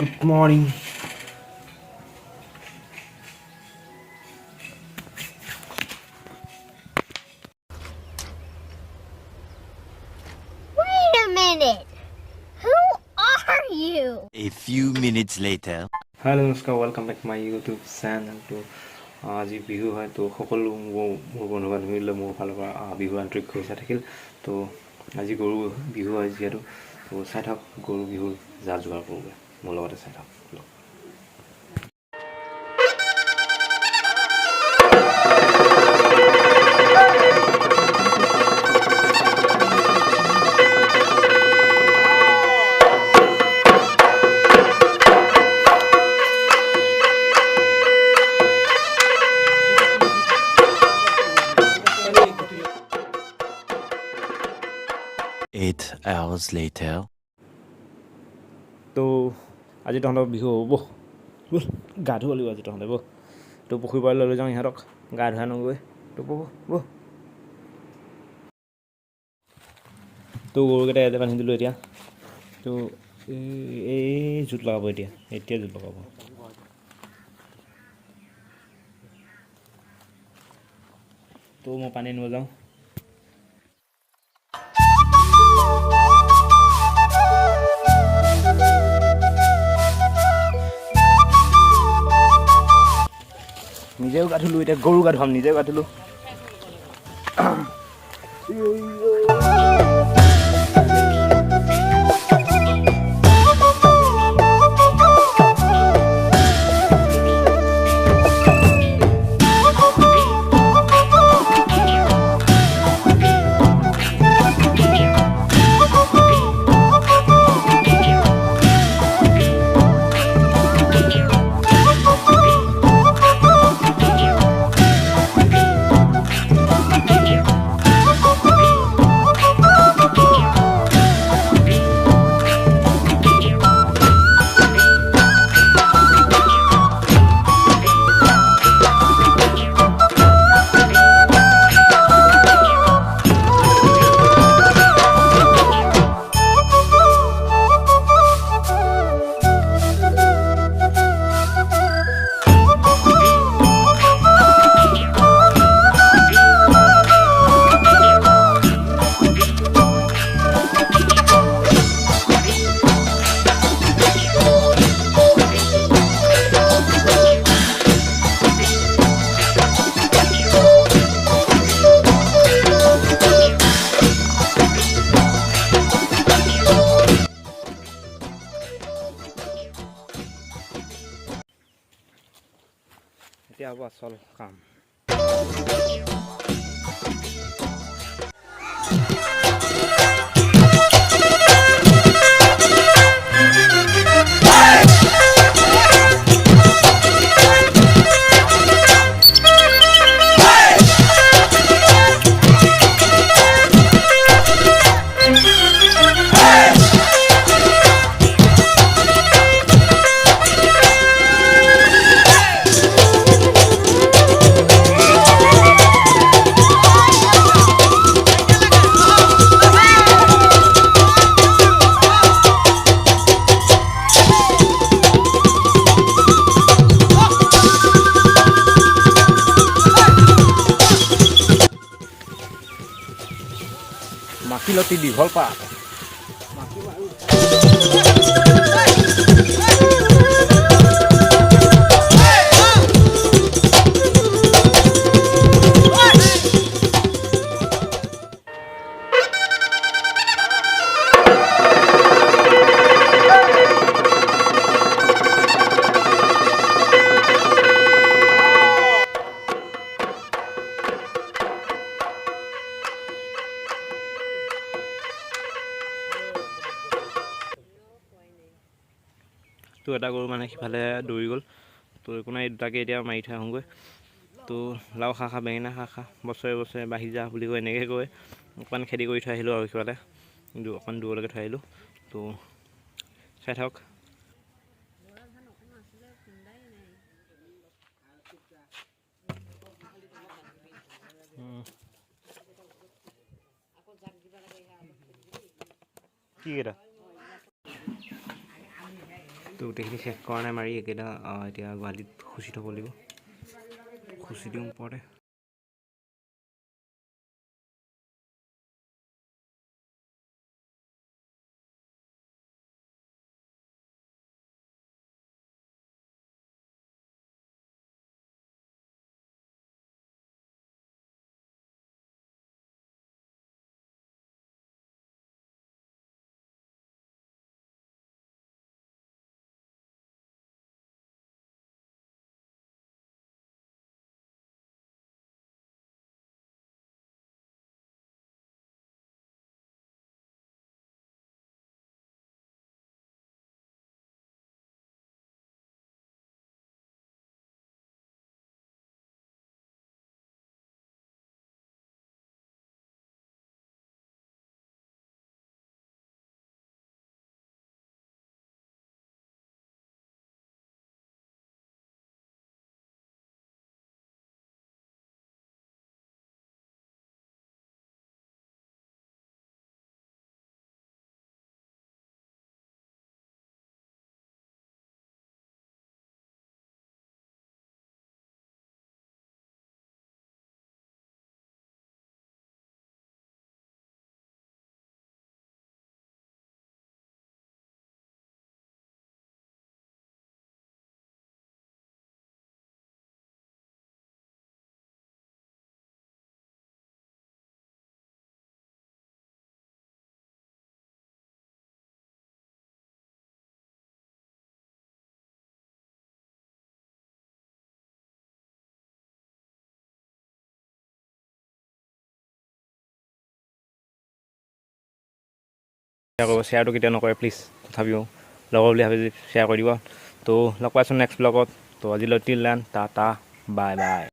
Good morning. Wait a minute. Who are you? A few minutes later. Hello, Namaskar. Welcome back to my YouTube channel. To আজি বিহু হয় তো সকলো মোৰ বন্ধু বান্ধৱীলৈ মোৰ ফালৰ পৰা বিহু আন্তৰিক শুভেচ্ছা থাকিল তো আজি গৰু বিহু হয় যিহেতু তো চাই থাকক গৰু বিহুৰ যা যোগাৰ কৰোঁগৈ মোৰ লগতে চাই থাকক 8 hours later. তো আজি তহঁতৰ বিহু হ'ব ব'ল গা ধুব লাগিব আজি তহঁতে ব'ল তো পুখুৰী পাৰলৈ লৈ যাওঁ ইহঁতক গা ধুৱাই নগৈ তো ব'ল তো গৰুকেইটা ইয়াতে বান্ধি দিলোঁ এতিয়া তো এই জোত লগাব এতিয়া জোত লগাব তো মই পানী আনিব যাওঁ নিজেও গা ধুলোঁ এতিয়া গৰু গা ধুৱাম নিজেও গা ধুলোঁ এতিয়া হ'ব আচল কাম মাখিলতি দীঘল পাত তো এটা গৰু মানে সিফালে দৌৰি গ'ল তো একো নাই দুটাকে এতিয়া মাৰি থৈ আহোঁগৈ তো লাও খা বেঙেনা খা বছৰে বছৰে বাঢ়ি যা বুলি কৈ এনেকৈ কৈ অকণমান খেতি কৰি থৈ আহিলোঁ আৰু সিফালে অকণমান দূৰলৈকে থৈ আহিলোঁ তো চাই থাকক কি এটা তো গোটেইখিনি শেষ কৰা নাই মাৰি একেটা এতিয়া গোহালিত খুচি থ'ব লাগিব খুচি দিওঁ ওপৰতে শ্বেয়াৰটো কেতিয়া নকৰে প্লিজ তথাপিও লগৰ বুলি ভাবি শ্বেয়াৰ কৰি দিব তো লগ পাইছোঁ নেক্সট ব্লগত তো আজিলৈ till then tata bye bye